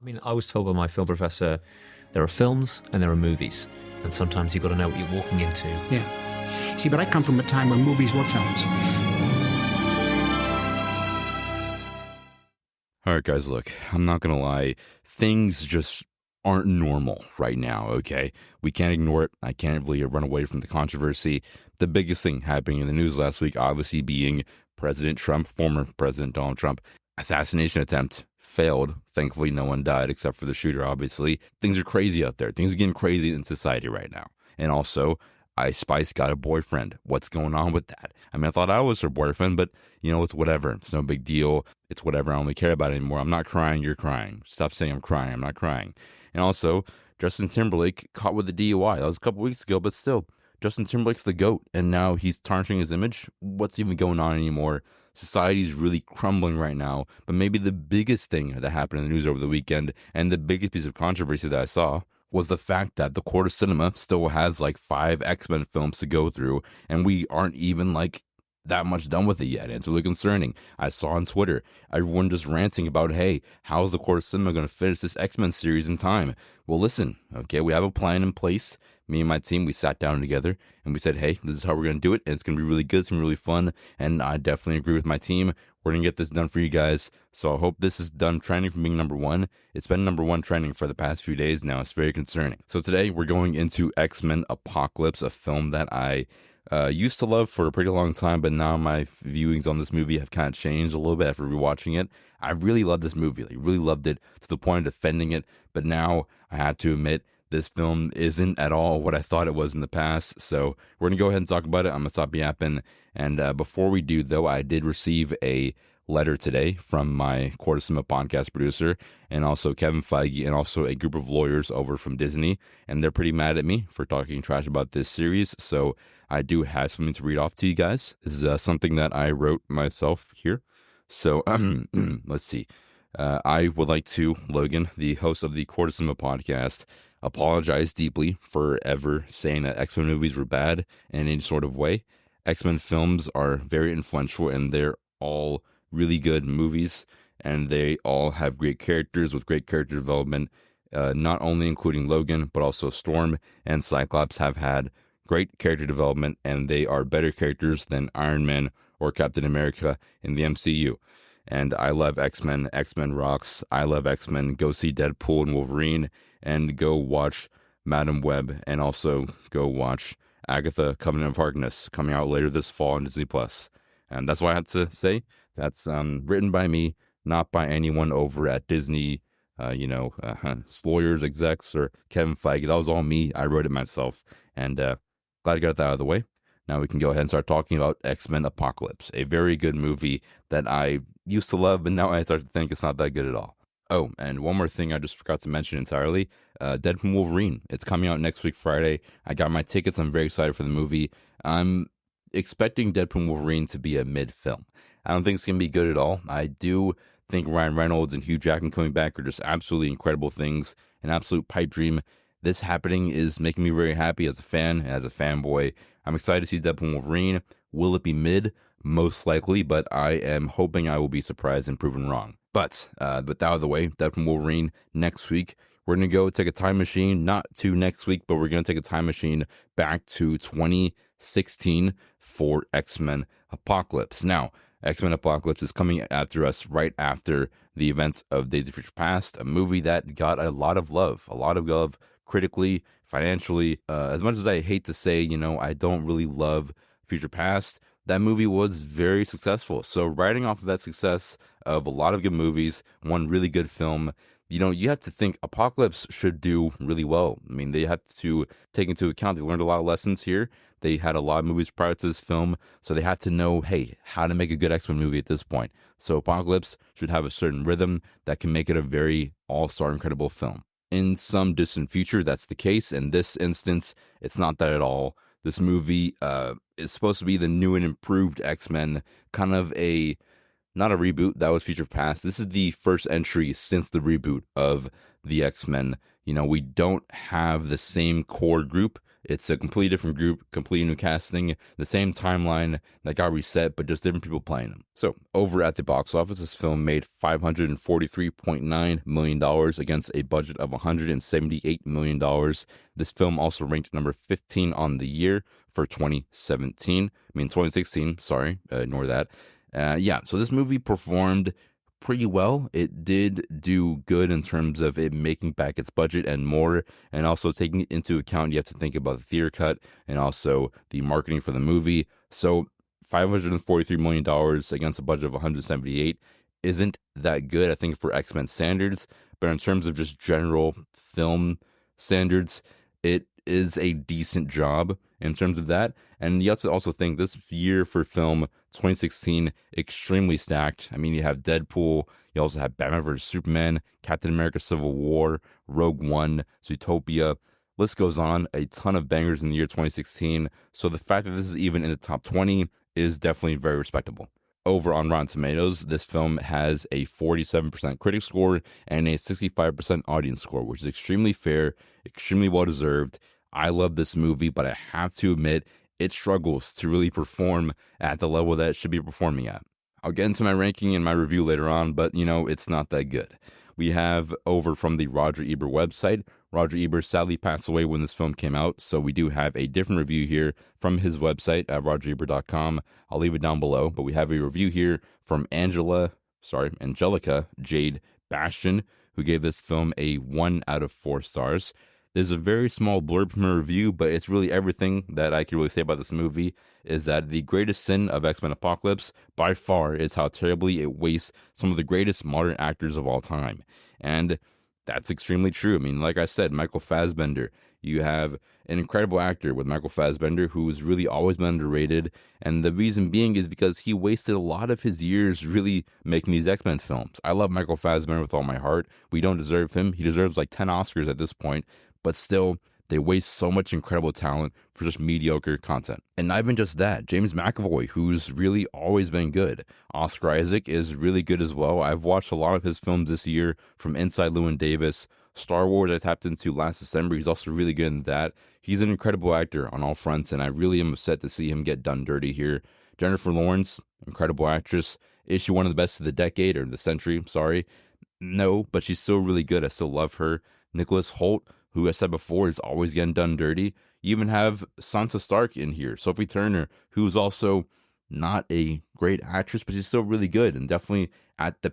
I mean, I was told by my film professor, there are films and there are movies. And sometimes you've got to know what you're walking into. Yeah. See, but I come from a time when movies were films. All right, guys, look, I'm not going to lie. Things just aren't normal right now, okay? We can't ignore it. I can't really run away from the controversy. The biggest thing happening in the news last week, obviously being President Trump, former President Donald Trump, assassination attempt failed. Thankfully, no one died except for the shooter, obviously. Things are crazy out there. Things are getting crazy in society right now. And also, Ice Spice got a boyfriend. What's going on with that? I mean, I thought I was her boyfriend, but, it's whatever. It's no big deal. It's whatever. I don't really care about it anymore. I'm not crying. You're crying. Stop saying I'm crying. I'm not crying. And also, Justin Timberlake caught with a DUI. That was a couple weeks ago, but still, Justin Timberlake's the GOAT, and now he's tarnishing his image. What's even going on anymore? Society's really crumbling right now, but maybe the biggest thing that happened in the news over the weekend, and the biggest piece of controversy that I saw, was the fact that the Court of Cinema still has like 5 X-Men films to go through, and we aren't even that much done with it yet. And it's really concerning. I saw on Twitter, everyone just ranting about, hey, how's the Court of Cinema going to finish this X-Men series in time? Well, listen, okay, we have a plan in place. Me and my team, we sat down together and we said, hey, this is how we're going to do it. And it's going to be really good. It's going to be really fun. And I definitely agree with my team. We're going to get this done for you guys. So I hope this is done trending from being number 1. It's been number 1 trending for the past few days now. It's very concerning. So today we're going into X-Men Apocalypse, a film that I used to love for a pretty long time, but now my viewings on this movie have kind of changed a little bit after rewatching it. I really loved this movie. I really loved it to the point of defending it. But now I have to admit, this film isn't at all what I thought it was in the past. So we're going to go ahead and talk about it. I'm going to stop yapping. And before we do, though, I did receive a letter today from my Court of Cinema podcast producer and also Kevin Feige and also a group of lawyers over from Disney. And they're pretty mad at me for talking trash about this series. So I do have something to read off to you guys. This is something that I wrote myself here. So let's see. I would like to, Logan, the host of the Court of Cinema podcast, apologize deeply for ever saying that X-Men movies were bad in any sort of way. X-Men films are very influential and they're all really good movies, and they all have great characters with great character development, not only including Logan, but also Storm and Cyclops have had great character development, and they are better characters than Iron Man or Captain America in the MCU. And I love X-Men. X-Men rocks. I love X-Men. Go see Deadpool and Wolverine, and go watch Madam Web, and also go watch Agatha, Covenant of Harkness, coming out later this fall on Disney+. And that's what I had to say. That's written by me, not by anyone over at Disney, lawyers, execs, or Kevin Feige. That was all me. I wrote it myself. And glad I got that out of the way. Now we can go ahead and start talking about X-Men Apocalypse, a very good movie that I used to love, but now I start to think it's not that good at all. Oh, and one more thing I just forgot to mention entirely, Deadpool and Wolverine. It's coming out next week, Friday. I got my tickets. I'm very excited for the movie. I'm expecting Deadpool and Wolverine to be a mid-film. I don't think it's going to be good at all. I do think Ryan Reynolds and Hugh Jackman coming back are just absolutely incredible things, an absolute pipe dream. This happening is making me very happy as a fan and as a fanboy. I'm excited to see Deadpool and Wolverine. Will it be mid? Most likely, but I am hoping I will be surprised and proven wrong. But with that out of the way, Deadpool and Wolverine next week. We're going to go take a time machine, not to next week, but we're going to take a time machine back to 2016 for X-Men Apocalypse. Now, X-Men Apocalypse is coming after us right after the events of Days of Future Past, a movie that got a lot of love critically, financially. As much as I hate to say, I don't really love Future Past, that movie was very successful. So riding off of that success of a lot of good movies, one really good film, you have to think Apocalypse should do really well. I mean, they have to take into account, they learned a lot of lessons here. They had a lot of movies prior to this film, so they had to know, hey, how to make a good X-Men movie at this point. So Apocalypse should have a certain rhythm that can make it a very all-star incredible film. In some distant future, that's the case. In this instance, it's not that at all. This movie is supposed to be the new and improved X-Men, kind of not a reboot, that was Future Past. This is the first entry since the reboot of the X-Men. We don't have the same core group It's a completely different group, completely new casting, the same timeline that got reset, but just different people playing them. So over at the box office, this film made $543.9 million against a budget of $178 million. This film also ranked number 15 on the year for 2016, sorry, ignore that. So this movie performed pretty well. It did do good in terms of it making back its budget and more, and also taking into account you have to think about the theater cut and also the marketing for the movie. So $543 million against a budget of 178 isn't that good, I think, for X-Men standards, but in terms of just general film standards, it is a decent job in terms of that. And you have to also think this year for film, 2016, extremely stacked. I mean, you have Deadpool, you also have Batman vs. Superman, Captain America Civil War, Rogue One, Zootopia. List goes on, a ton of bangers in the year 2016. So the fact that this is even in the top 20 is definitely very respectable. Over on Rotten Tomatoes, this film has a 47% critic score and a 65% audience score, which is extremely fair, extremely well-deserved. I love this movie, but I have to admit, it struggles to really perform at the level that it should be performing at. I'll get into my ranking and my review later on, but it's not that good. We have over from the Roger Ebert website. Roger Ebert sadly passed away when this film came out, so we do have a different review here from his website at rogerebert.com. I'll leave it down below, but we have a review here from Angelica, Jade, Bastien, who gave this film a 1 out of 4 stars. There's a very small blurb from her review, but it's really everything that I can really say about this movie, is that the greatest sin of X-Men Apocalypse, by far, is how terribly it wastes some of the greatest modern actors of all time. And that's extremely true. I mean, like I said, Michael Fassbender, you have an incredible actor with Michael Fassbender who's really always been underrated. And the reason being is because he wasted a lot of his years really making these X-Men films. I love Michael Fassbender with all my heart. We don't deserve him. He deserves like 10 Oscars at this point. But still, they waste so much incredible talent for just mediocre content. And not even just that, James McAvoy, who's really always been good. Oscar Isaac is really good as well. I've watched a lot of his films this year, from Inside Llewyn Davis, Star Wars I tapped into last December. He's also really good in that. He's an incredible actor on all fronts, and I really am upset to see him get done dirty here. Jennifer Lawrence, incredible actress. Is she one of the best of the decade, or the century? Sorry. No, but she's still really good. I still love her. Nicholas Hoult, who I said before is always getting done dirty. You even have Sansa Stark in here, Sophie Turner, who's also not a great actress, but she's still really good, and definitely at the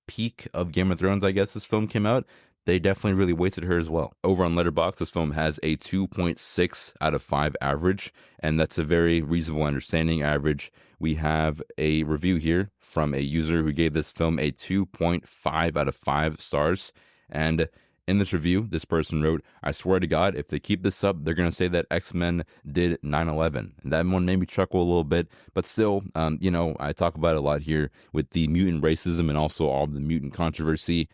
peak of Game of Thrones, I guess this film came out, they definitely really wasted her as well. Over on Letterboxd, this film has a 2.6 out of 5 average, and that's a very reasonable understanding average. We have a review here from a user who gave this film a 2.5 out of 5 stars, and in this review, this person wrote, "I swear to God, if they keep this up, they're going to say that X-Men did 9/11. And that one made me chuckle a little bit, but still, I talk about it a lot here with the mutant racism and also all the mutant controversy.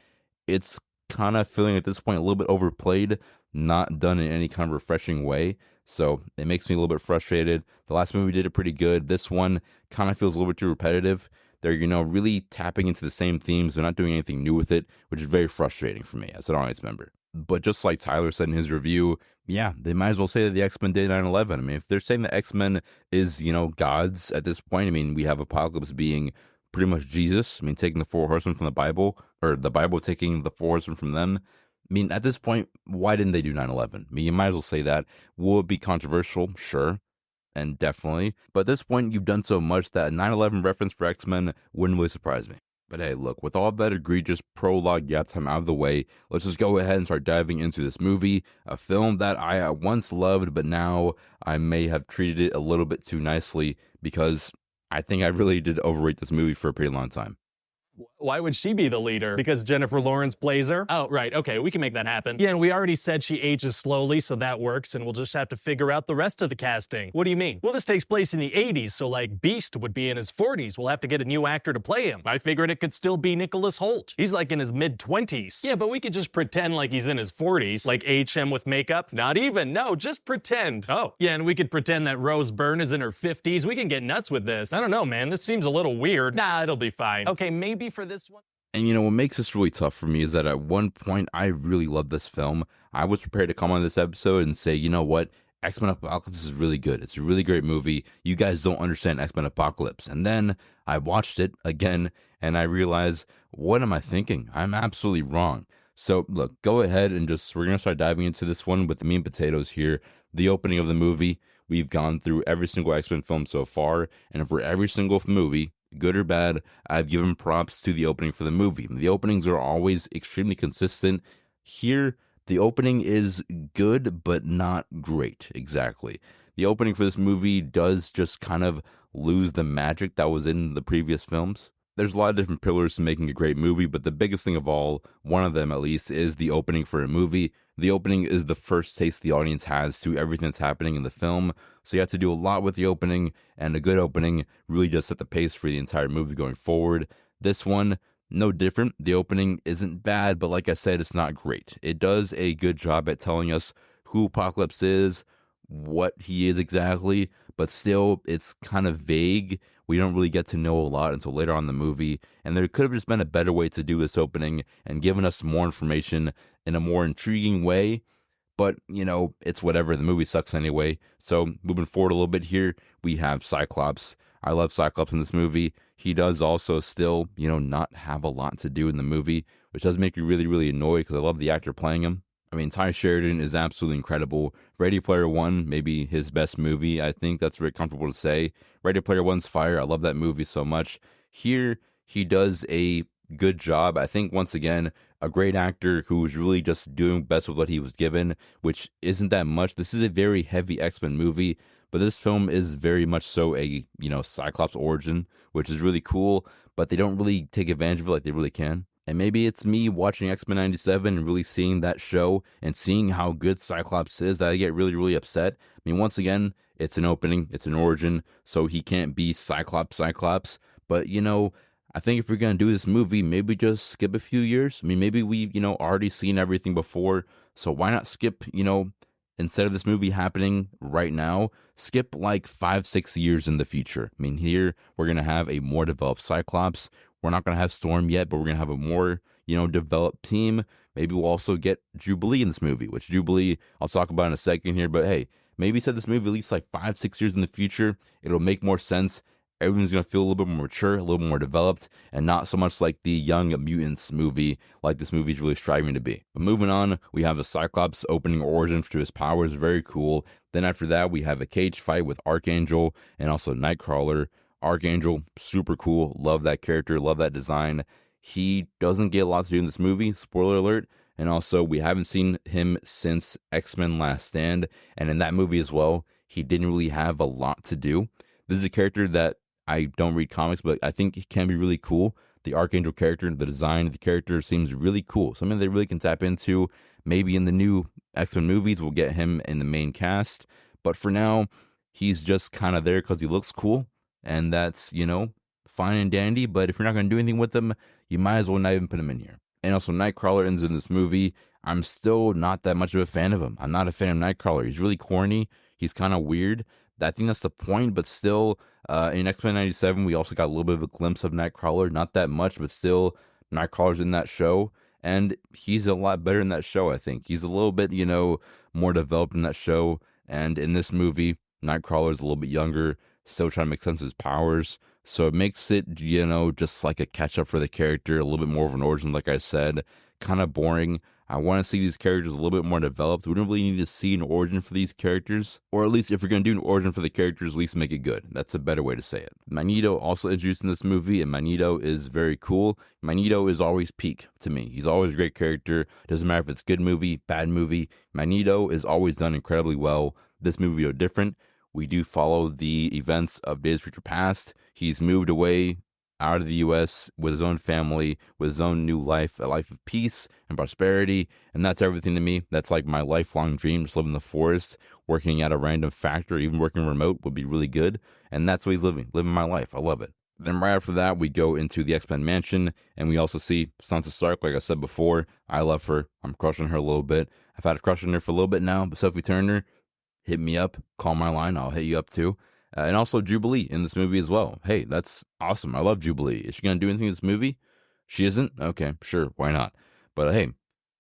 It's kind of feeling at this point a little bit overplayed, not done in any kind of refreshing way. So it makes me a little bit frustrated. The last movie did it pretty good. This one kind of feels a little bit too repetitive. They're, really tapping into the same themes, but not doing anything new with it, which is very frustrating for me as an audience member. But just like Tyler said in his review, yeah, they might as well say that the X-Men did 9/11. I mean, if they're saying that X-Men is, gods at this point, I mean, we have Apocalypse being pretty much Jesus. I mean, taking the 4 horsemen from the Bible, or the Bible taking the 4 horsemen from them. I mean, at this point, why didn't they do 9/11? I mean, you might as well say that. Will it be controversial? Sure. And definitely. But at this point, you've done so much that a 9/11 reference for X-Men wouldn't really surprise me. But hey, look, with all that egregious prologue gap time out of the way, let's just go ahead and start diving into this movie, a film that I once loved, but now I may have treated it a little bit too nicely because I think I really did overrate this movie for a pretty long time. Why would she be the leader? Because Jennifer Lawrence plays her? Oh, right, okay, we can make that happen. Yeah, and we already said she ages slowly, so that works, and we'll just have to figure out the rest of the casting. What do you mean? Well, this takes place in the 80s, so like Beast would be in his 40s. We'll have to get a new actor to play him. I figured it could still be Nicholas Hoult. He's like in his mid-20s. Yeah, but we could just pretend like he's in his 40s. Like age him with makeup? Not even, no, just pretend. Oh, yeah, and we could pretend that Rose Byrne is in her 50s. We can get nuts with this. I don't know, man, this seems a little weird. Nah, it'll be fine. Okay, maybe for this one. And what makes this really tough for me is that at one point, I really loved this film. I was prepared to come on this episode and say, you know what? X-Men Apocalypse is really good. It's a really great movie. You guys don't understand X-Men Apocalypse. And then I watched it again and I realized, what am I thinking? I'm absolutely wrong. So look, go ahead and we're going to start diving into this one with the meat and potatoes here. The opening of the movie, we've gone through every single X-Men film so far. And for every single movie, good or bad, I've given props to the opening for the movie. The openings are always extremely consistent. Here, the opening is good, but not great, exactly. The opening for this movie does just kind of lose the magic that was in the previous films. There's a lot of different pillars to making a great movie, but the biggest thing of all, one of them at least, is the opening for a movie. The opening is the first taste the audience has to everything that's happening in the film, so you have to do a lot with the opening, and a good opening really does set the pace for the entire movie going forward. This one, no different. The opening isn't bad, but like I said, it's not great. It does a good job at telling us who Apocalypse is, what he is exactly, but still, it's kind of vague. We don't really get to know a lot until later on in the movie, and there could have just been a better way to do this opening and given us more information in a more intriguing way. But, it's whatever. The movie sucks anyway. So moving forward a little bit here, we have Cyclops. I love Cyclops in this movie. He does also still, not have a lot to do in the movie, which does make me really, really annoyed because I love the actor playing him. I mean, Ty Sheridan is absolutely incredible. Ready Player One, maybe his best movie. I think that's very comfortable to say. Ready Player One's fire. I love that movie so much. Here, he does a good job. I think, once again, a great actor who was really just doing best with what he was given, which isn't that much. This is a very heavy X-Men movie, but this film is very much so a, Cyclops origin, which is really cool, but they don't really take advantage of it like they really can. And maybe it's me watching X-Men 97 and really seeing that show and seeing how good Cyclops is that I get really, really upset. I mean, once again, it's an opening, it's an origin, so he can't be Cyclops. But, I think if you're going to do this movie, maybe just skip a few years. I mean, maybe we, already seen everything before, so why not skip, instead of this movie happening right now, skip like 5-6 years in the future. I mean, here we're going to have a more developed Cyclops. We're not going to have Storm yet, but we're going to have a more, developed team. Maybe we'll also get Jubilee in this movie, which Jubilee I'll talk about in a second here. But hey, maybe set this movie at least like 5-6 years in the future. It'll make more sense. Everyone's going to feel a little bit more mature, a little more developed, and not so much like the Young Mutants movie like this movie is really striving to be. But moving on, we have the Cyclops opening origin to his powers, very cool. Then after that, we have a cage fight with Archangel and also Nightcrawler. Archangel, super cool. Love that character, love that design. He doesn't get a lot to do in this movie, spoiler alert. And also, we haven't seen him since X-Men Last Stand. And in that movie as well, he didn't really have a lot to do. This is a character that I don't read comics, but I think it can be really cool. The Archangel character, the design of the character seems really cool. Something they really can tap into. Maybe in the new X-Men movies, we'll get him in the main cast. But for now, he's just kind of there because he looks cool. And that's, fine and dandy. But if you're not going to do anything with him, you might as well not even put him in here. And also, Nightcrawler ends in this movie. I'm still not that much of a fan of him. I'm not a fan of Nightcrawler. He's really corny. He's kind of weird. I think that's the point, but still, in X-Men 97, we also got a little bit of a glimpse of Nightcrawler. Not that much, but still, Nightcrawler's in that show. And he's a lot better in that show, I think. He's a little bit, more developed in that show. And in this movie, Nightcrawler's a little bit younger, still trying to make sense of his powers. So it makes it, just like a catch-up for the character, a little bit more of an origin, like I said. Kind of boring. I want to see these characters a little bit more developed. We don't really need to see an origin for these characters. Or at least if you're going to do an origin for the characters, at least make it good. That's a better way to say it. Magneto also introduced in this movie, and Magneto is very cool. Magneto is always peak to me. He's always a great character. Doesn't matter if it's good movie, bad movie. Magneto is always done incredibly well. This movie is different. We do follow the events of Days of Future Past. He's moved away out of the U.S. with his own family, with his own new life, a life of peace and prosperity, and that's everything to me. That's like my lifelong dream, just living in the forest, working at a random factory, even working remote would be really good, and that's what he's living my life. I love it. Then right after that, we go into the X-Men mansion, and we also see Sansa Stark, like I said before. I love her. I'm crushing her a little bit. I've had a crush on her for a little bit now, but Sophie Turner, hit me up, call my line, I'll hit you up too. And also Jubilee in this movie as well. Hey, that's awesome. I love Jubilee. Is she going to do anything in this movie? She isn't? Okay, sure. Why not? But hey,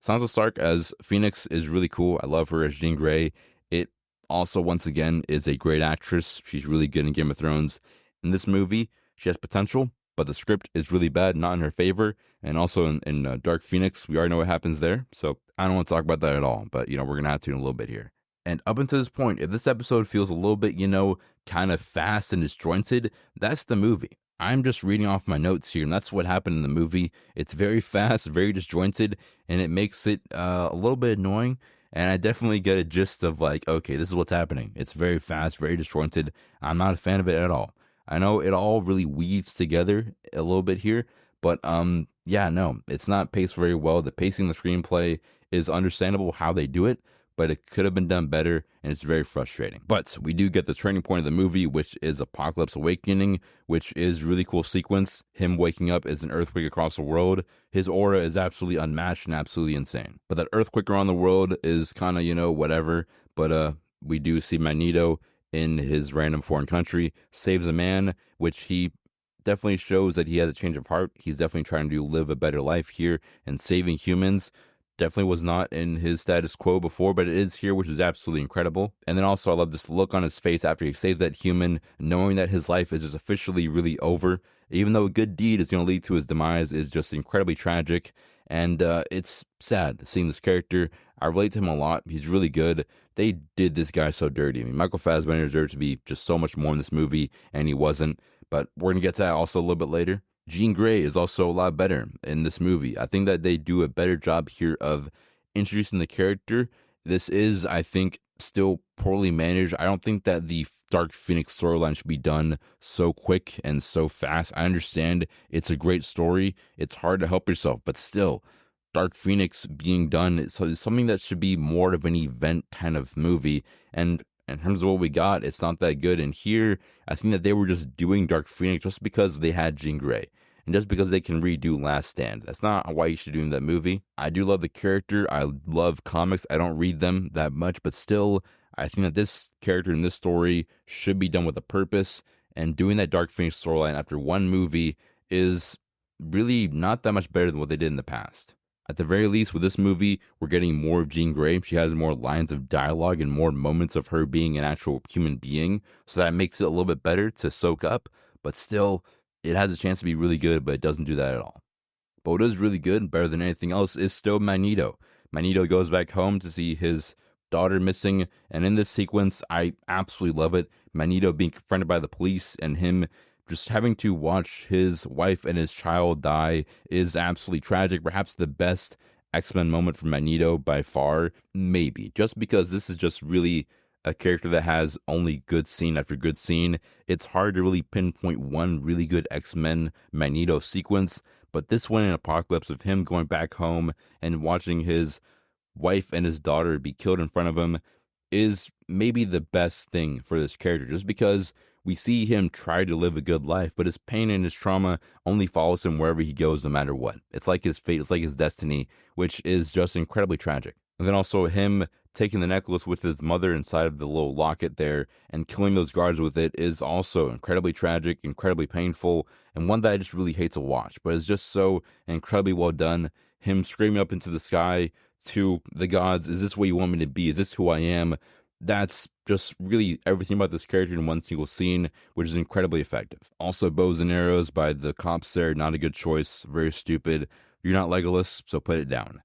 Sansa Stark as Phoenix is really cool. I love her as Jean Grey. It Also, once again, is a great actress. She's really good in Game of Thrones. In this movie, she has potential, but the script is really bad, not in her favor. And also in Dark Phoenix, we already know what happens there. So I don't want to talk about that at all, but, we're going to have to in a little bit here. And up until this point, if this episode feels a little bit, kind of fast and disjointed, that's the movie. I'm just reading off my notes here, and that's what happened in the movie. It's very fast, very disjointed, and it makes it a little bit annoying. And I definitely get a gist of like, okay, this is what's happening. It's very fast, very disjointed. I'm not a fan of it at all. I know it all really weaves together a little bit here, but yeah, no, it's not paced very well. The pacing of the screenplay is understandable how they do it, but it could have been done better, and it's very frustrating. But we do get the turning point of the movie, which is Apocalypse Awakening, which is really cool sequence. Him waking up as an earthquake across the world. His aura is absolutely unmatched and absolutely insane. But that earthquake around the world is kind of, whatever. But we do see Magneto in his random foreign country, saves a man, which he definitely shows that he has a change of heart. He's definitely trying to live a better life here and saving humans. Definitely was not in his status quo before, but it is here, which is absolutely incredible. And then also I love this look on his face after he saves that human, knowing that his life is just officially really over. Even though a good deed is going to lead to his demise is just incredibly tragic. And it's sad seeing this character. I relate to him a lot. He's really good. They did this guy so dirty. I mean, Michael Fassbender deserved to be just so much more in this movie, and he wasn't. But we're going to get to that also a little bit later. Jean Grey is also a lot better in this movie. I think that they do a better job here of introducing the character. This is, I think, still poorly managed. I don't think that the Dark Phoenix storyline should be done so quick and so fast. I understand it's a great story. It's hard to help yourself, but still, Dark Phoenix being done is something that should be more of an event kind of movie. And in terms of what we got, it's not that good. And here, I think that they were just doing Dark Phoenix just because they had Jean Grey. And just because they can redo Last Stand. That's not why you should do that movie. I do love the character. I love comics. I don't read them that much. But still, I think that this character in this story should be done with a purpose. And doing that Dark Phoenix storyline after one movie is really not that much better than what they did in the past. At the very least, with this movie, we're getting more of Jean Grey. She has more lines of dialogue and more moments of her being an actual human being. So that makes it a little bit better to soak up. But still, it has a chance to be really good, but it doesn't do that at all. But what is really good, better than anything else, is still Magneto. Magneto goes back home to see his daughter missing. And in this sequence, I absolutely love it. Magneto being confronted by the police and him just having to watch his wife and his child die is absolutely tragic. Perhaps the best X-Men moment for Magneto by far, maybe. Just because this is just really a character that has only good scene after good scene. It's hard to really pinpoint one really good X-Men Magneto sequence, but this one in Apocalypse of him going back home and watching his wife and his daughter be killed in front of him is maybe the best thing for this character, just because we see him try to live a good life, but his pain and his trauma only follows him wherever he goes, no matter what. It's like his fate, it's like his destiny, which is just incredibly tragic. And then also him taking the necklace with his mother inside of the little locket there and killing those guards with it is also incredibly tragic, incredibly painful, and one that I just really hate to watch, but it's just so incredibly well done. Him screaming up into the sky to the gods, is this what you want me to be? Is this who I am? That's just really everything about this character in one single scene, which is incredibly effective. Also, bows and arrows by the cops there, not a good choice, very stupid. You're not Legolas, so put it down.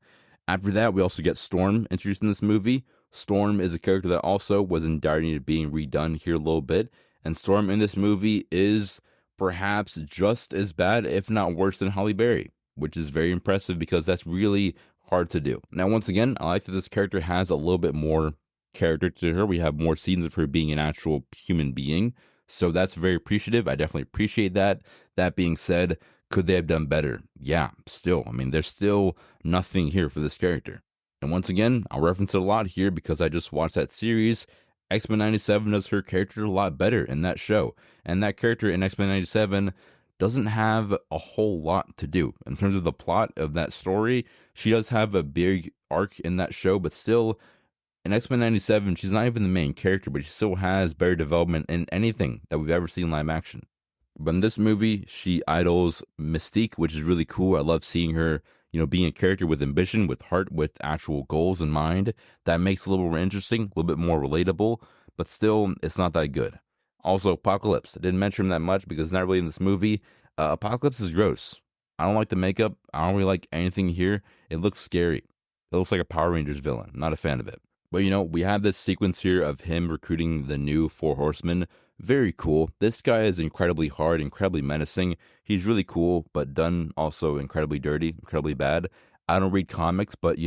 After that, we also get Storm introduced in this movie. Storm is a character that also was in dire need of being redone here a little bit, and Storm in this movie is perhaps just as bad, if not worse, than Halle Berry, which is very impressive because that's really hard to do. Now, once again, I like that this character has a little bit more character to her. We have more scenes of her being an actual human being, so that's very appreciative. I definitely appreciate that. That being said, could they have done better? Yeah, still. I mean, there's still nothing here for this character. And once again, I'll reference it a lot here because I just watched that series. X-Men 97 does her character a lot better in that show. And that character in X-Men 97 doesn't have a whole lot to do. In terms of the plot of that story, she does have a big arc in that show, but still, in X-Men 97, she's not even the main character, but she still has better development in anything that we've ever seen live action. But in this movie, she idols Mystique, which is really cool. I love seeing her, being a character with ambition, with heart, with actual goals in mind. That makes it a little more interesting, a little bit more relatable. but still, it's not that good. Also, Apocalypse. I didn't mention him that much because not really in this movie. Apocalypse is gross. I don't like the makeup. I don't really like anything here. It looks scary. It looks like a Power Rangers villain. I'm not a fan of it. But we have this sequence here of him recruiting the new Four Horsemen. Very cool. This guy is incredibly hard, incredibly menacing. He's really cool, but done also incredibly dirty, incredibly bad. I don't read comics, but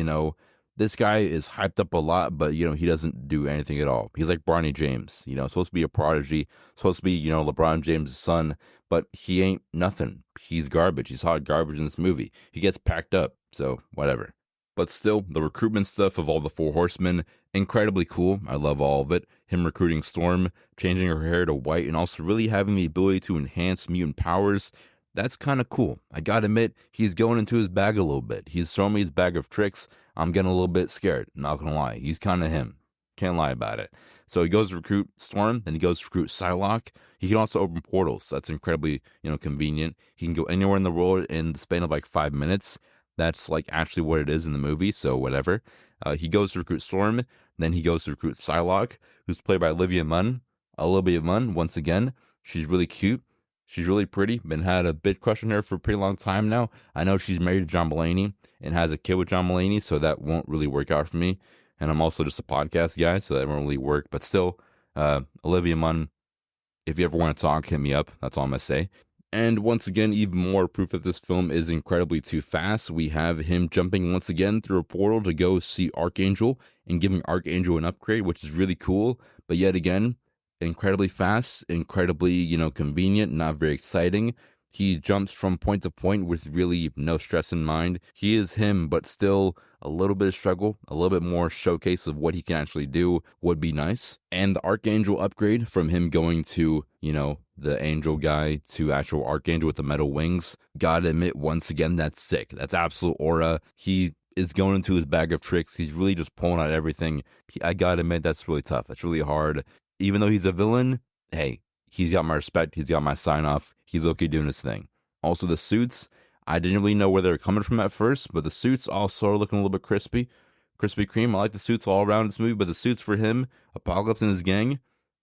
this guy is hyped up a lot, but he doesn't do anything at all. He's like Barney James, supposed to be a prodigy, supposed to be, LeBron James' son, but he ain't nothing. He's garbage. He's hot garbage in this movie. He gets packed up, so whatever. But still, the recruitment stuff of all the Four Horsemen, incredibly cool. I love all of it. Him recruiting Storm, changing her hair to white, and also really having the ability to enhance mutant powers. That's kind of cool. I gotta admit, he's going into his bag a little bit. He's showing me his bag of tricks. I'm getting a little bit scared, not gonna lie. He's kind of him. Can't lie about it. So he goes to recruit Storm, then he goes to recruit Psylocke. He can also open portals. That's incredibly, convenient. He can go anywhere in the world in the span of like 5 minutes. That's like actually what it is in the movie, so whatever. He goes to recruit Storm, then he goes to recruit Psylocke, who's played by Olivia Munn. Olivia Munn, once again, she's really cute. She's really pretty. Been had a big crush on her for a pretty long time now. I know she's married to John Mulaney and has a kid with John Mulaney, so that won't really work out for me. And I'm also just a podcast guy, so that won't really work. But still, Olivia Munn, if you ever want to talk, hit me up. That's all I'm going to say. And once again, even more proof that this film is incredibly too fast. We have him jumping once again through a portal to go see Archangel and giving Archangel an upgrade, which is really cool. But yet again, incredibly fast, incredibly, convenient, not very exciting. He jumps from point to point with really no stress in mind. He is him, but still a little bit of struggle, a little bit more showcase of what he can actually do would be nice. And the Archangel upgrade from him going to, the angel guy to actual Archangel with the metal wings. Gotta admit, once again, that's sick. That's absolute aura. He is going into his bag of tricks. He's really just pulling out everything. I gotta admit, that's really tough. That's really hard. Even though he's a villain, hey, he's got my respect. He's got my sign off. He's okay doing his thing. Also, the suits, I didn't really know where they were coming from at first, but the suits also are looking a little bit crispy. Krispy Kreme. I like the suits all around this movie, but the suits for him, Apocalypse and his gang,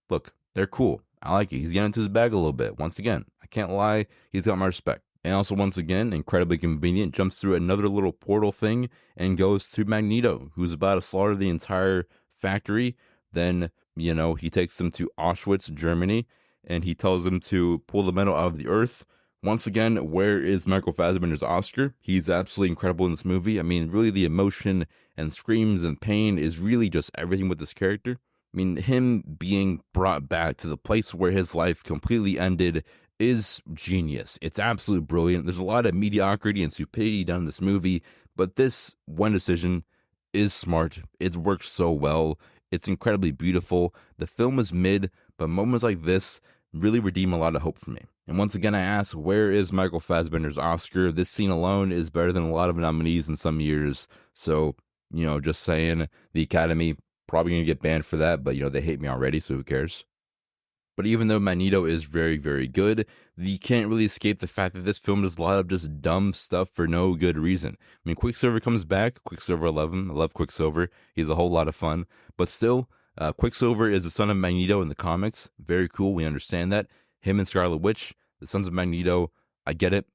look, they're cool. I like it. He's getting into his bag a little bit. Once again, I can't lie. He's got my respect. And also, once again, incredibly convenient, jumps through another little portal thing and goes to Magneto, who's about to slaughter the entire factory. Then, he takes them to Auschwitz, Germany, and he tells them to pull the metal out of the earth. Once again, where is Michael Fassbender's Oscar? He's absolutely incredible in this movie. I mean, really the emotion and screams and pain is really just everything with this character. I mean, him being brought back to the place where his life completely ended is genius. It's absolutely brilliant. There's a lot of mediocrity and stupidity done in this movie, but this one decision is smart. It works so well. It's incredibly beautiful. The film is mid, but moments like this really redeem a lot of hope for me. And once again, I ask, where is Michael Fassbender's Oscar? This scene alone is better than a lot of nominees in some years. So, just saying, the Academy probably going to get banned for that, but, they hate me already, so who cares? But even though Magneto is very, very good, you can't really escape the fact that this film does a lot of just dumb stuff for no good reason. I mean, Quicksilver comes back. Quicksilver, I love him. I love Quicksilver. He's a whole lot of fun. But still, Quicksilver is the son of Magneto in the comics. Very cool. We understand that. Him and Scarlet Witch, the sons of Magneto. I get it.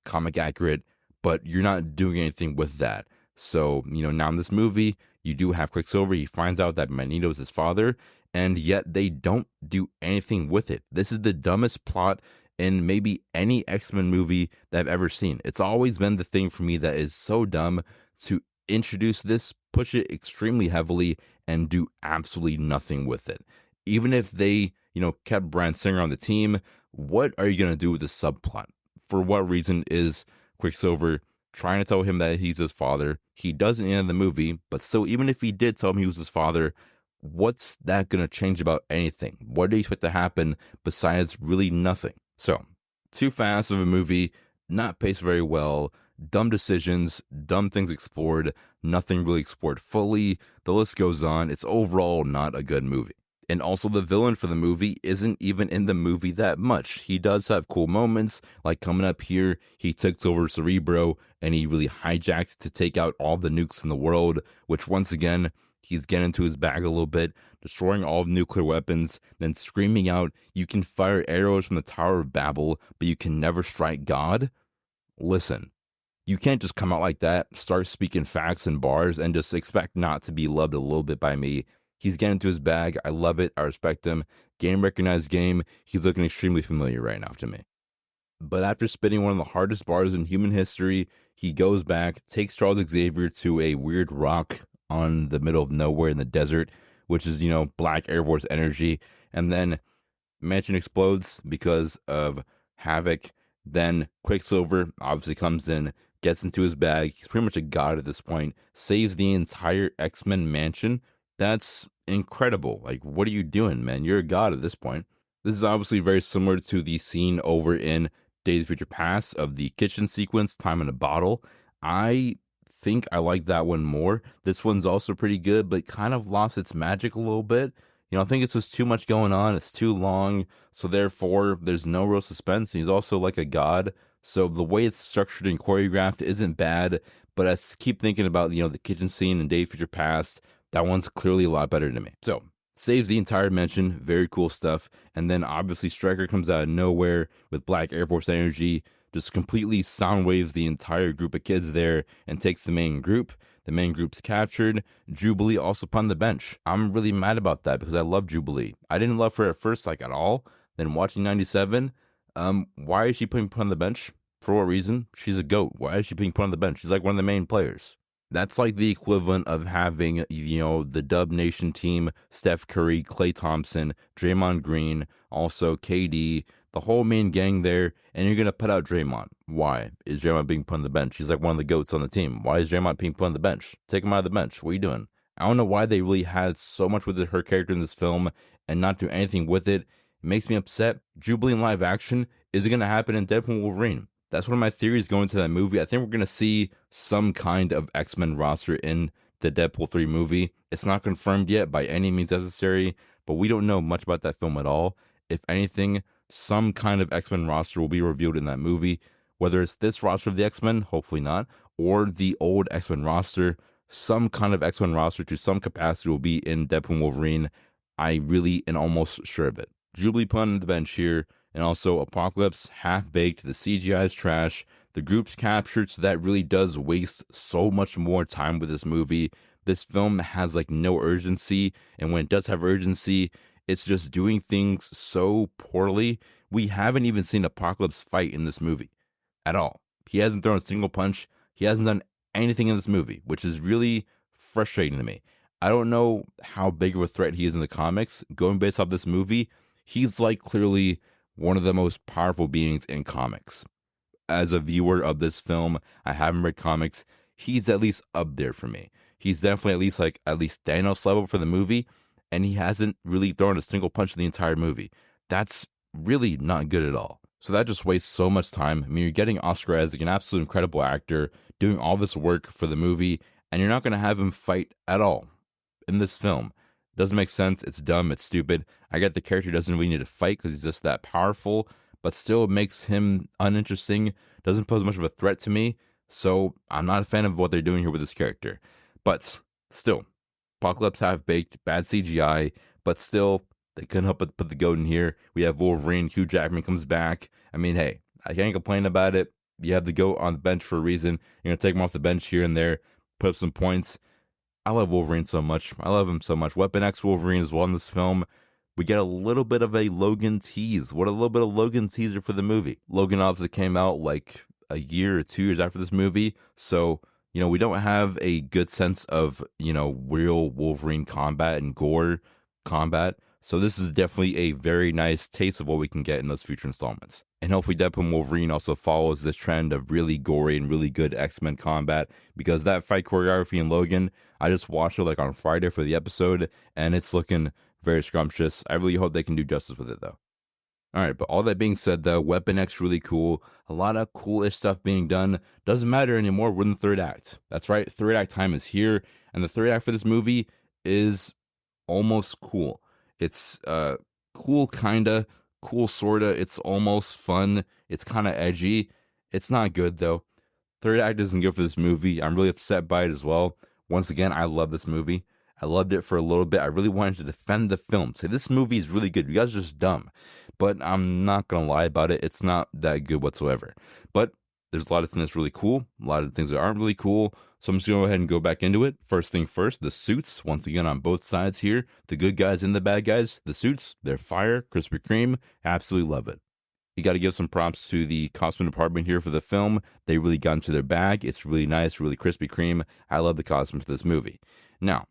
Comic accurate. But you're not doing anything with that. So, now in this movie, you do have Quicksilver. He finds out that Magneto is his father. And yet they don't do anything with it. This is the dumbest plot in maybe any X-Men movie that I've ever seen. It's always been the thing for me that is so dumb to introduce this, push it extremely heavily, and do absolutely nothing with it. Even if they, kept Bryan Singer on the team, what are you going to do with this subplot? For what reason is Quicksilver trying to tell him that he's his father? He doesn't end the movie, but still, even if he did tell him he was his father, what's that going to change about anything? What do you expect to happen besides really nothing? So, too fast of a movie, not paced very well, dumb decisions, dumb things explored, nothing really explored fully. The list goes on. It's overall not a good movie. And also the villain for the movie isn't even in the movie that much. He does have cool moments, like coming up here, he takes over Cerebro and he really hijacked to take out all the nukes in the world, which once again, he's getting into his bag a little bit, destroying all nuclear weapons, then screaming out, "You can fire arrows from the Tower of Babel, but you can never strike God." Listen, you can't just come out like that, start speaking facts in bars, and just expect not to be loved a little bit by me. He's getting into his bag. I love it. I respect him. Game recognized game. He's looking extremely familiar right now to me. But after spitting one of the hardest bars in human history, he goes back, takes Charles Xavier to a weird rock on the middle of nowhere in the desert, which is, Black Air Force energy. And then Mansion explodes because of Havoc. Then Quicksilver obviously comes in, gets into his bag. He's pretty much a god at this point, saves the entire X-Men mansion. That's incredible. Like, what are you doing, man? You're a god at this point. This is obviously very similar to the scene over in Days of Future Past of the kitchen sequence, Time in a Bottle. I think I like that one more. This one's also pretty good, but kind of lost its magic a little bit. I think it's just too much going on. It's too long. So therefore, there's no real suspense. He's also like a god. So the way it's structured and choreographed isn't bad. But I keep thinking about, the kitchen scene in Days of Future Past. That one's clearly a lot better to me. So saves the entire mansion. Very cool stuff. And then obviously Stryker comes out of nowhere with Black Air Force energy. Just completely sound waves the entire group of kids there and takes the main group. The main group's captured. Jubilee also put on the bench. I'm really mad about that because I love Jubilee. I didn't love her at first, at all. Then watching 97, why is she put on the bench? For what reason? She's a GOAT. Why is she being put on the bench? She's like one of the main players. That's like the equivalent of having, the Dub Nation team, Steph Curry, Klay Thompson, Draymond Green, also KD, the whole main gang there, and you're going to put out Draymond. Why is Draymond being put on the bench? He's like one of the GOATs on the team. Why is Draymond being put on the bench? Take him out of the bench. What are you doing? I don't know why they really had so much with her character in this film and not do anything with it. It makes me upset. Jubilee in live action, is it going to happen in Deadpool and Wolverine? That's one of my theories going to that movie. I think we're going to see some kind of X-Men roster in the Deadpool 3 movie. It's not confirmed yet by any means necessary, but we don't know much about that film at all. If anything, some kind of X-Men roster will be revealed in that movie. Whether it's this roster of the X-Men, hopefully not, or the old X-Men roster, some kind of X-Men roster to some capacity will be in Deadpool and Wolverine. I really am almost sure of it. Jubilee put on the bench here. And also Apocalypse, half-baked, the CGI is trash, the group's captured, so that really does waste so much more time with this movie. This film has no urgency, and when it does have urgency, it's just doing things so poorly. We haven't even seen Apocalypse fight in this movie at all. He hasn't thrown a single punch. He hasn't done anything in this movie, which is really frustrating to me. I don't know how big of a threat he is in the comics. Going based off this movie, he's clearly one of the most powerful beings in comics. As a viewer of this film, I haven't read comics. He's at least up there for me. He's definitely at least Thanos level for the movie, and he hasn't really thrown a single punch in the entire movie. That's really not good at all. So that just wastes so much time. I mean, you're getting Oscar Isaac, an absolute incredible actor, doing all this work for the movie, and you're not going to have him fight at all in this film. Doesn't make sense. It's dumb. It's stupid. I get the character doesn't really need to fight because he's just that powerful, but still it makes him uninteresting. Doesn't pose much of a threat to me. So I'm not a fan of what they're doing here with this character. But still, Apocalypse half-baked, bad CGI, but still, they couldn't help but put the GOAT in here. We have Wolverine, Hugh Jackman comes back. I mean, hey, I can't complain about it. You have the GOAT on the bench for a reason. You're going to take him off the bench here and there, put up some points. I love Wolverine so much. I love him so much. Weapon X Wolverine as well in this film. We get a little bit of a Logan tease. What a little bit of Logan teaser for the movie. Logan obviously came out a year or 2 years after this movie. So, we don't have a good sense of, real Wolverine combat and gore combat. So this is definitely a very nice taste of what we can get in those future installments. And hopefully Deadpool and Wolverine also follows this trend of really gory and really good X-Men combat, because that fight choreography in Logan, I just watched it on Friday for the episode, and it's looking very scrumptious. I really hope they can do justice with it though. Alright, but all that being said though, Weapon X really cool. A lot of coolish stuff being done. Doesn't matter anymore, we're in the third act. That's right, third act time is here, and the third act for this movie is almost cool. It's cool, kinda, cool, sorta. It's almost fun. It's kind of edgy. It's not good, though. Third act isn't good for this movie. I'm really upset by it as well. Once again, I love this movie. I loved it for a little bit. I really wanted to defend the film. Say, this movie is really good. You guys are just dumb. But I'm not going to lie about it. It's not that good whatsoever. But there's a lot of things that's really cool. A lot of things that aren't really cool. So I'm just going to go ahead and go back into it. First thing first, the suits. Once again, on both sides here. The good guys and the bad guys. The suits, they're fire. Krispy Kreme. Absolutely love it. You got to give some props to the costume department here for the film. They really got into their bag. It's really nice, really Krispy Kreme. I love the costumes for this movie. Now,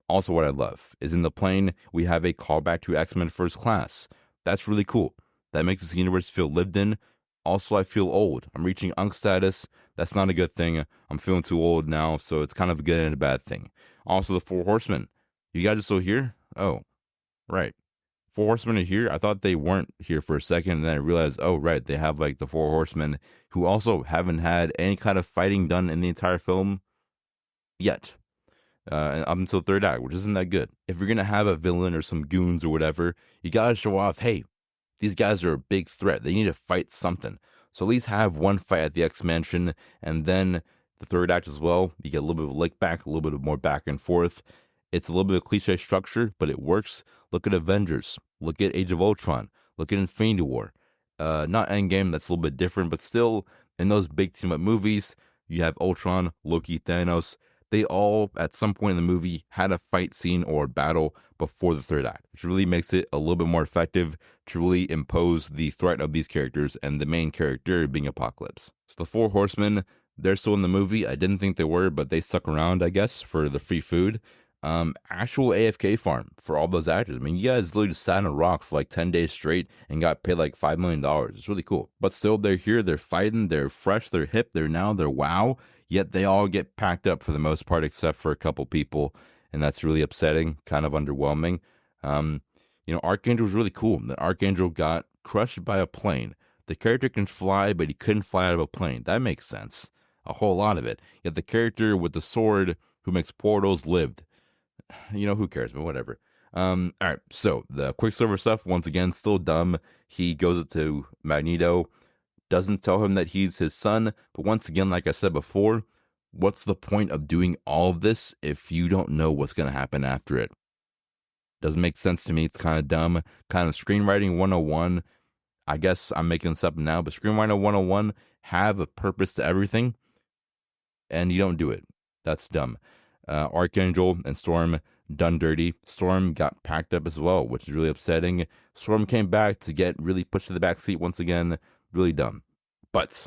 also what I love is in the plane, we have a callback to X-Men First Class. That's really cool. That makes this universe feel lived in. Also, I feel old. I'm reaching Unk status. That's not a good thing. I'm feeling too old now, so it's kind of a good and a bad thing. Also, the Four Horsemen. You guys are still here? Oh, right. Four Horsemen are here. I thought they weren't here for a second, and then I realized, oh, right, they have like the Four Horsemen who also haven't had any kind of fighting done in the entire film yet. Up until third act, which isn't that good. If you're going to have a villain or some goons or whatever, you got to show off, hey, these guys are a big threat. They need to fight something. So at least have one fight at the X Mansion, and then the third act as well. You get a little bit of a lick back, a little bit more back and forth. It's a little bit of cliche structure, but it works. Look at Avengers. Look at Age of Ultron. Look at Infinity War. Not Endgame, that's a little bit different, but still, in those big team-up movies, you have Ultron, Loki, Thanos. They all, at some point in the movie, had a fight scene or a battle before the third act, which really makes it a little bit more effective to really impose the threat of these characters and the main character being Apocalypse. So the Four Horsemen, they're still in the movie. I didn't think they were, but they stuck around, I guess, for the free food. Actual AFK farm for all those actors. I mean, you guys literally just sat on a rock for like 10 days straight and got paid like $5 million. It's really cool. But still, they're here, they're fighting, they're fresh, they're hip, they're wow. Yet they all get packed up for the most part, except for a couple people. And that's really upsetting, kind of underwhelming. Archangel was really cool. The Archangel got crushed by a plane. The character can fly, but he couldn't fly out of a plane. That makes sense. A whole lot of it. Yet the character with the sword who makes portals lived. Who cares, but whatever. All right, so the Quicksilver stuff, once again, still dumb. He goes up to Magneto, doesn't tell him that he's his son, but once again, like I said before, what's the point of doing all of this if you don't know what's going to happen after it? Doesn't make sense to me. It's kind of dumb. Kind of screenwriting 101. I guess I'm making this up now, but screenwriting 101, have a purpose to everything, and you don't do it. That's dumb. Archangel and Storm done dirty. Storm got packed up as well, which is really upsetting. Storm came back to get really pushed to the back seat once again. Really dumb. But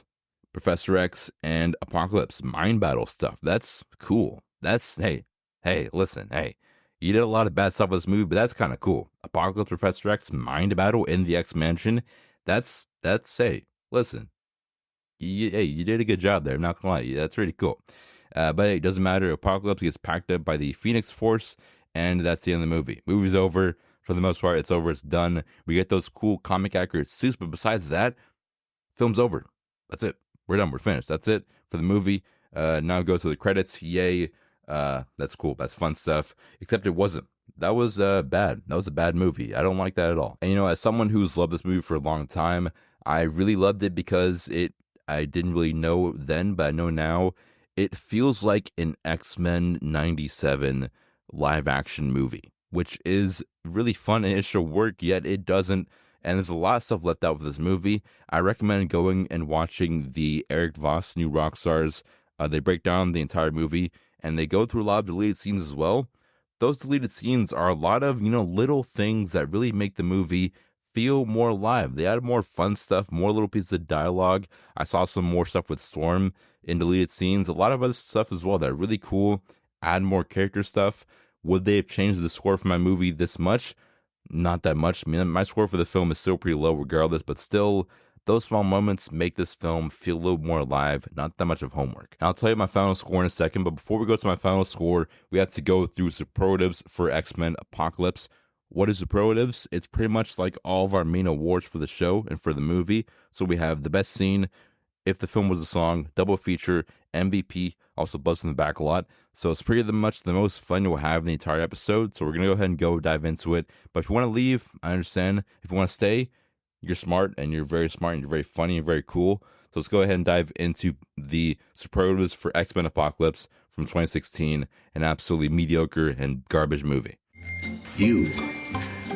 Professor X and Apocalypse mind battle stuff. That's cool. That's, hey, listen, you did a lot of bad stuff with this movie, but that's kind of cool. Apocalypse, Professor X mind battle in the X Mansion. That's hey, listen. You did a good job there. I'm not gonna lie. That's really cool. But it doesn't matter. Apocalypse gets packed up by the Phoenix Force, and that's the end of the movie. Movie's over. For the most part, it's over. It's done. We get those cool comic accurate suits, but besides that, film's over. That's it. We're done. We're finished. That's it for the movie. Now go to the credits. Yay. That's cool. That's fun stuff. Except it wasn't. That was bad. That was a bad movie. I don't like that at all. And as someone who's loved this movie for a long time, I really loved it because I didn't really know then, but I know now. It feels like an X-Men 97 live action movie, which is really fun and it should work, yet it doesn't. And there's a lot of stuff left out with this movie. I recommend going and watching the Eric Voss New Rockstars. They break down the entire movie and they go through a lot of deleted scenes as well. Those deleted scenes are a lot of, little things that really make the movie feel more alive. They added more fun stuff, more little pieces of dialogue. I saw some more stuff with Storm in deleted scenes, a lot of other stuff as well that are really cool. Add more character stuff. Would they have changed the score for my movie this much? Not that much. I mean, my score for the film is still pretty low regardless, but still, those small moments make this film feel a little more alive, not that much of homework. And I'll tell you my final score in a second, but before we go to my final score, we have to go through superlatives for X-Men Apocalypse. What is superlatives? It's pretty much like all of our main awards for the show and for the movie. So we have the best scene, if the film was a song, double feature, MVP, also buzzed in the back a lot. So it's pretty much the most fun you'll have in the entire episode. So we're going to go ahead and dive into it. But if you want to leave, I understand. If you want to stay, you're smart and you're very smart and you're very funny and very cool. So let's go ahead and dive into the superlatives for X-Men Apocalypse from 2016, an absolutely mediocre and garbage movie. You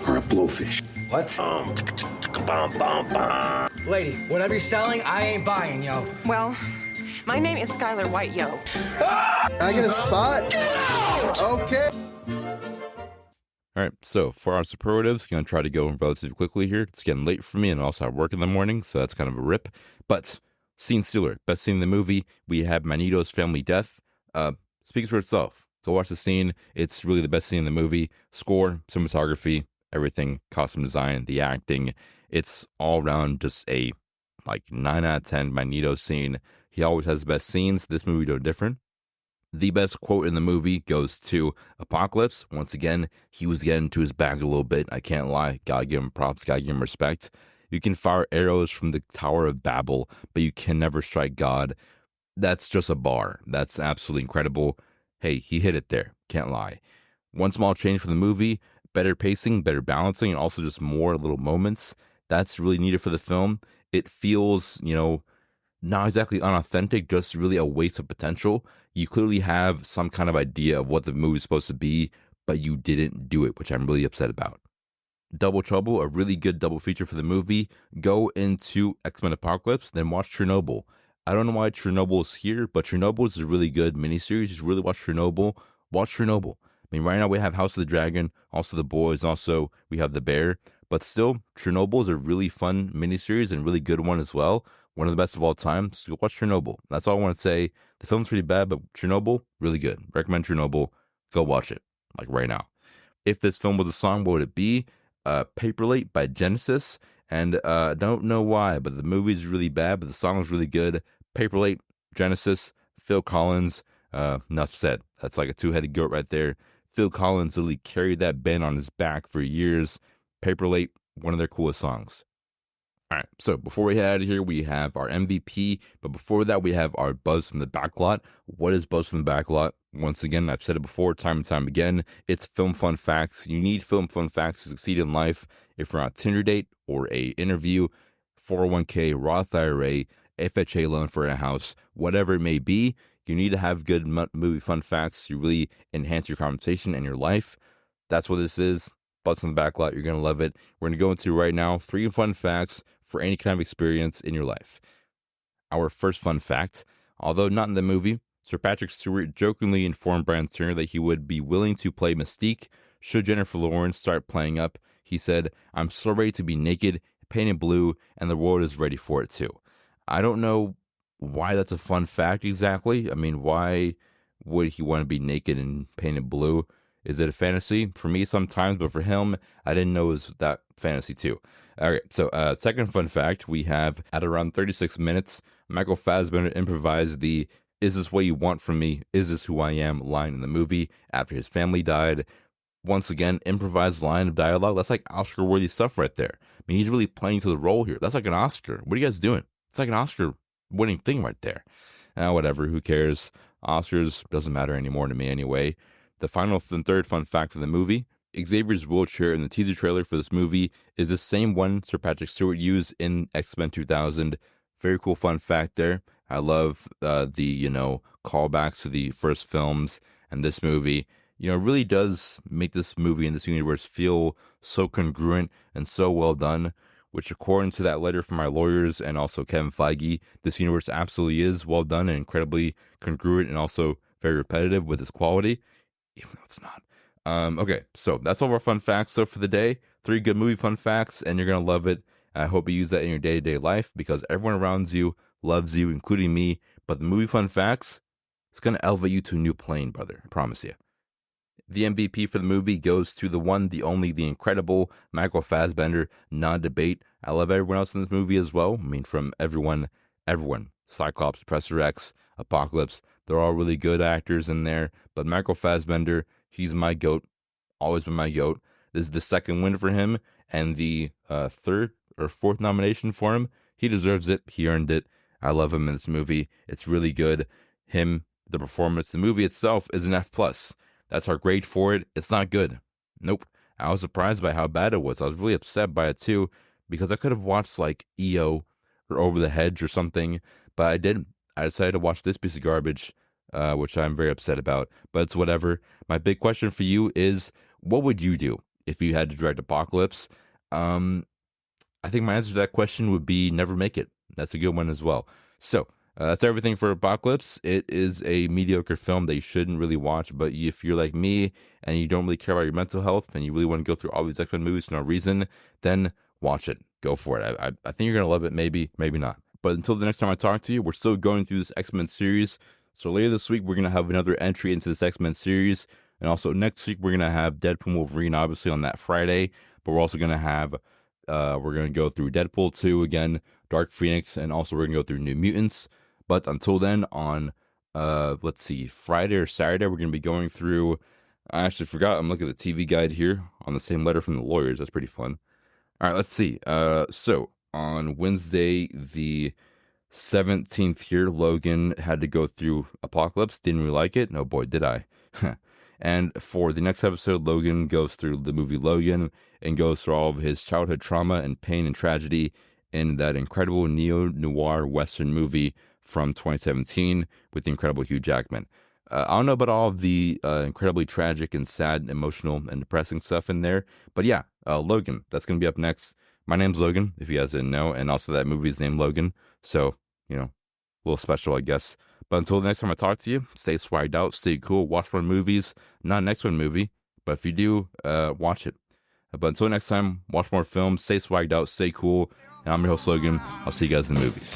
are a blowfish. What? Lady, whatever you're selling, I ain't buying, yo. Well, my name is Skylar White, yo. I get a spot? Okay. All right, so for our superlatives, I'm going to try to go relatively quickly here. It's getting late for me and also I work in the morning, so that's kind of a rip. But scene stealer, best scene in the movie, we have Magneto's family death. Speaks for itself. Go watch the scene. It's really the best scene in the movie. Score, cinematography, everything, costume design, the acting. It's all around just a 9 out of 10 Magneto scene. He always has the best scenes. This movie no different. The best quote in the movie goes to Apocalypse. Once again, he was getting to his bag a little bit. I can't lie. Gotta give him props. Gotta give him respect. You can fire arrows from the Tower of Babel, but you can never strike God. That's just a bar. That's absolutely incredible. Hey, he hit it there. Can't lie. One small change for the movie, better pacing, better balancing, and also just more little moments. That's really needed for the film. It feels, not exactly unauthentic, just really a waste of potential. You clearly have some kind of idea of what the movie's supposed to be, but you didn't do it, which I'm really upset about. Double Trouble, a really good double feature for the movie. Go into X-Men Apocalypse, then watch Chernobyl. I don't know why Chernobyl is here, but Chernobyl is a really good miniseries. Just really watch Chernobyl. Watch Chernobyl. I mean, right now we have House of the Dragon, also The Boys, also we have The Bear. But still, Chernobyl is a really fun miniseries and really good one as well. One of the best of all time. So watch Chernobyl. That's all I want to say. The film's pretty bad, but Chernobyl, really good. Recommend Chernobyl. Go watch it, right now. If this film was a song, what would it be? Paper Late by Genesis. And I don't know why, but the movie's really bad, but the song is really good. Paper Late, Genesis, Phil Collins. Enough said. That's like a two-headed goat right there. Phil Collins literally carried that band on his back for years. Paper Late, one of their coolest songs. All right, so before we head out of here, we have our MVP, but before that, we have our Buzz from the Backlot. What is Buzz from the Backlot? Once again, I've said it before, time and time again, it's film fun facts. You need film fun facts to succeed in life. If you're on a Tinder date or a interview, 401k, Roth IRA, FHA loan for a house, whatever it may be, you need to have good movie fun facts to really enhance your conversation and your life. That's what this is. Buzz from the Backlot, you're going to love it. We're going to go into right now 3 fun facts for any kind of experience in your life. Our first fun fact, although not in the movie, Sir Patrick Stewart jokingly informed Bryan Singer that he would be willing to play Mystique should Jennifer Lawrence start playing up. He said, "I'm so ready to be naked, painted blue, and the world is ready for it too." I don't know why that's a fun fact exactly. I mean, why would he want to be naked and painted blue? Is it a fantasy? For me sometimes, but for him, I didn't know it was that fantasy too. All right, so second fun fact, we have at around 36 minutes, Michael Fassbender improvised the "Is this what you want from me? Is this who I am?" line in the movie after his family died. Once again, improvised line of dialogue. That's like Oscar-worthy stuff right there. I mean, he's really playing to the role here. That's like an Oscar. What are you guys doing? It's like an Oscar-winning thing right there. Whatever, who cares? Oscars doesn't matter anymore to me anyway. The final and third fun fact of the movie, Xavier's wheelchair in the teaser trailer for this movie is the same one Sir Patrick Stewart used in X-Men 2000. Very cool fun fact there. I love the callbacks to the first films and this movie. It really does make this movie and this universe feel so congruent and so well done, which according to that letter from my lawyers and also Kevin Feige, this universe absolutely is well done and incredibly congruent and also very repetitive with its quality, even though it's not. Okay, so that's all of our fun facts. So for the day, 3 good movie fun facts, and you're going to love it. I hope you use that in your day-to-day life because everyone around you loves you, including me. But the movie fun facts, it's going to elevate you to a new plane, brother. I promise you. The MVP for the movie goes to the one, the only, the incredible Michael Fassbender, non-debate. I love everyone else in this movie as well. I mean, from everyone. Cyclops, Professor X, Apocalypse, they're all really good actors in there. But Michael Fassbender, he's my GOAT. Always been my GOAT. This is the second win for him and the third or fourth nomination for him. He deserves it. He earned it. I love him in this movie. It's really good. him, the performance, the movie itself is an F+. That's our grade for it. It's not good. Nope. I was surprised by how bad it was. I was really upset by it too, because I could have watched like EO or Over the Hedge or something, but I didn't. I decided to watch this piece of garbage, which I'm very upset about, but it's whatever. My big question for you is, what would you do if you had to direct Apocalypse? I think my answer to that question would be never make it. That's a good one as well. So that's everything for Apocalypse. It is a mediocre film that you shouldn't really watch, but if you're like me and you don't really care about your mental health and you really want to go through all these X-Men movies for no reason, then watch it. Go for it. I think you're going to love it. Maybe, maybe not. But until the next time I talk to you, we're still going through this X-Men series. So later this week, we're going to have another entry into this X-Men series. And also next week, we're going to have Deadpool and Wolverine, obviously, on that Friday. But we're also going to have, we're going to go through Deadpool 2 again, Dark Phoenix, and also we're going to go through New Mutants. But until then, on, let's see, Friday or Saturday, we're going to be going through, I actually forgot, I'm looking at the TV guide here on the same letter from the lawyers. That's pretty fun. All right, let's see. So on Wednesday, the 17th here, Logan had to go through Apocalypse. Didn't really like it. No, boy, did I. And for the next episode, Logan goes through the movie Logan and goes through all of his childhood trauma and pain and tragedy in that incredible neo-noir Western movie from 2017 with the incredible Hugh Jackman. I don't know about all of the incredibly tragic and sad, emotional, and depressing stuff in there, but yeah, Logan, that's going to be up next. My name's Logan, if you guys didn't know, and also that movie's named Logan, so, you know, a little special, I guess. But until the next time I talk to you, stay swagged out, stay cool, watch more movies. Not an X-Men movie, but if you do, watch it. But until next time, watch more films, stay swagged out, stay cool. And I'm your host, Logan. I'll see you guys in the movies.